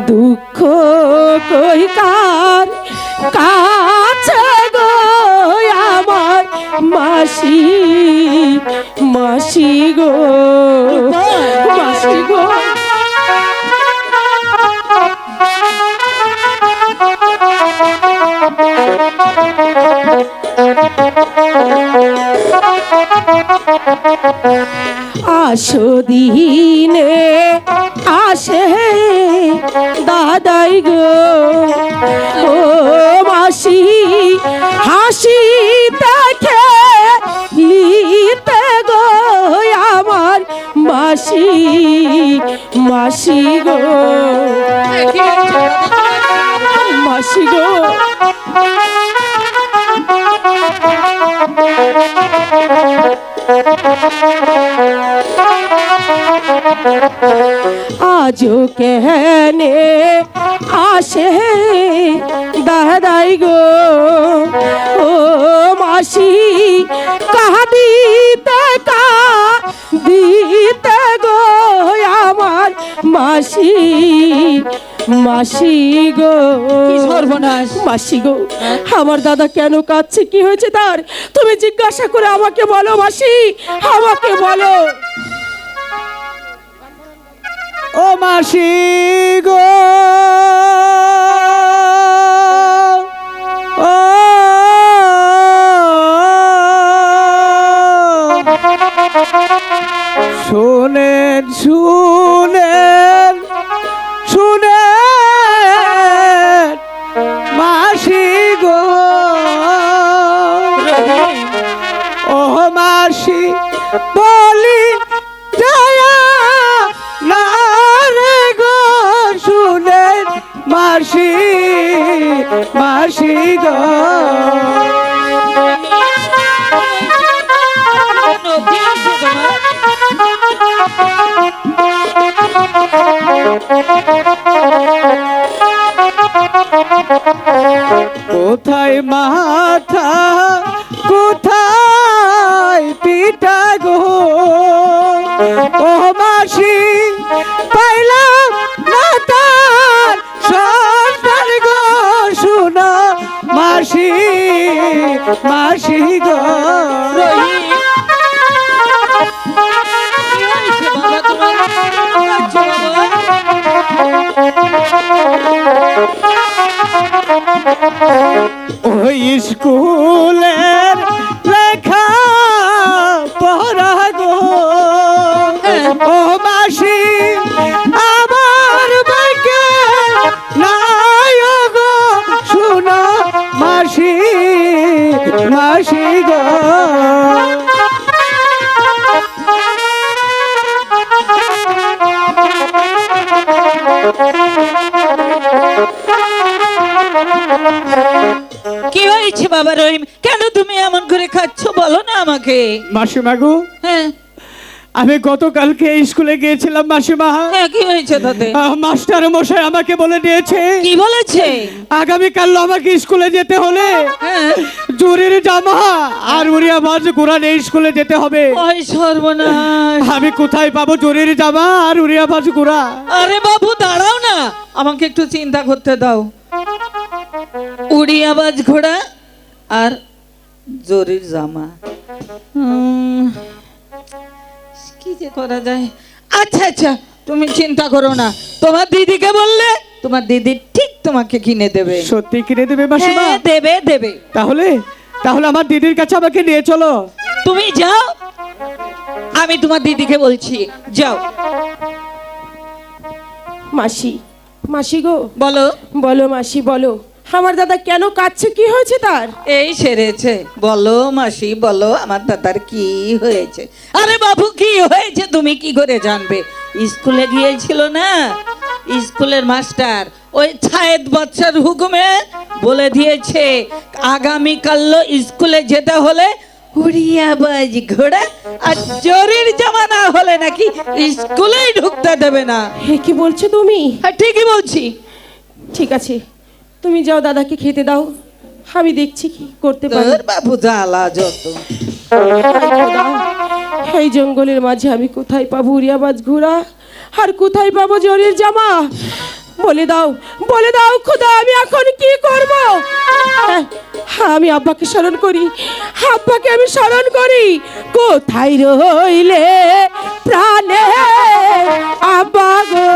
দুঃখ কই কার কাছে গো আমার মাসি মাসি গো মাসি গো আসো দিনে আসে দাদাই গো ও মাসি হাসি দেখে লিতে গো আমার মাসি মাসি গো মাসি গো আজও কেনে আসে দাদাই গো ও মাসি দিতে গো আমার মাসি মাসি গো সর্বনাশ মাসি গো আমার দাদা কেন কাঁদছে কি হয়েছে তার তুমি জিজ্ঞাসা করে আমাকে বলো মাসি আমাকে বলো ও মাসি গো ও শুনেন শুনেন শুনেন মাসি গো ও মাসি বলি দয়া না রে গো শুনেন মাসি মাসি গো কোথায় মাথা কোথায় পিতা গো ও মাসি পাইলাম না তার সন্তান গো শোনা মাসি মাসি গো ওই স্কুলের লেখা পড়া গো ও মাসি আমার বাইকে নাই গো শোনা মাসি মাসি গো কি হয়েছে বাবা রহিম কেন তুমি এমন করে খাচ্ছ বলো না আমাকে মাসিমা গো হ্যাঁ আমি গতকালকে স্কুলে গিয়েছিলাম মাসিমা হ্যাঁ কি হয়েছে তাতে মাস্টার মশাই আমাকে বলে দিয়েছে কি বলেছে আগামীকাল আমাকে স্কুলে যেতে হলে হ্যাঁ জরির জামা আর উড়িয়া ভাজ ঘোড়া নিয়ে স্কুলে যেতে হবে ওই সর্বনাশ আমি কোথায় পাবো জরির জামা আর উড়িয়া ভাজ ঘোড়া আরে বাবু দাঁড়াও না আমাকে একটু চিন্তা করতে দাও উড়িয়াবাজ ঘোড়া আর জরির জামা কি যে করা যায় আচ্ছা আচ্ছা তুমি চিন্তা করো না তোমার দিদিকে বললে তোমার দিদি ঠিক তোমাকে কিনে দেবে সত্যি কিনে দেবে মাসিমা হ্যাঁ দেবে দেবে তাহলে তাহলে আমার দিদির কাছে আমাকে নিয়ে চলো তুমি যাও আমি তোমার দিদিকে বলছি যাও মাসি মাসি গো বলো বলো মাসি বলো আমার দাদা কেন কাঁদছে কি হয়েছে তার এই সেরেছে বলো মাসি বলো আমার দাদার কি হয়েছে আরে বাবু কি হয়েছে তুমি কি করে জানবে স্কুলে গিয়েছিল না স্কুলের মাস্টার ওই ছায়েদ বাচ্চার হুকুমে বলে দিয়েছে আগামীকাল স্কুলে যেতে হলে উড়িয়াবাজ ঘোড়া আর জরির জামা না হলে নাকি স্কুলেই ঢুকতে দেবে না হে কি বলছো তুমি হ্যাঁ ঠিকই বলছি ঠিক আছে তুমি যাও দাদাকে খেতে দাও আমি দেখছি কি করতে পারি তোর বাবু জ্বালা যত হায় খোদা, এই জঙ্গলের মাঝে আমি কোথায় পাবো উড়িয়াবাজ ঘোড়া আর কোথায় পাবো জরির জামা? বলে দাও খোদা, আমি এখন কি করব? আমি আব্বাকে স্মরণ করি, আব্বাকে আমি স্মরণ করি। কোথায় রইলে প্রাণে আব্বা গো?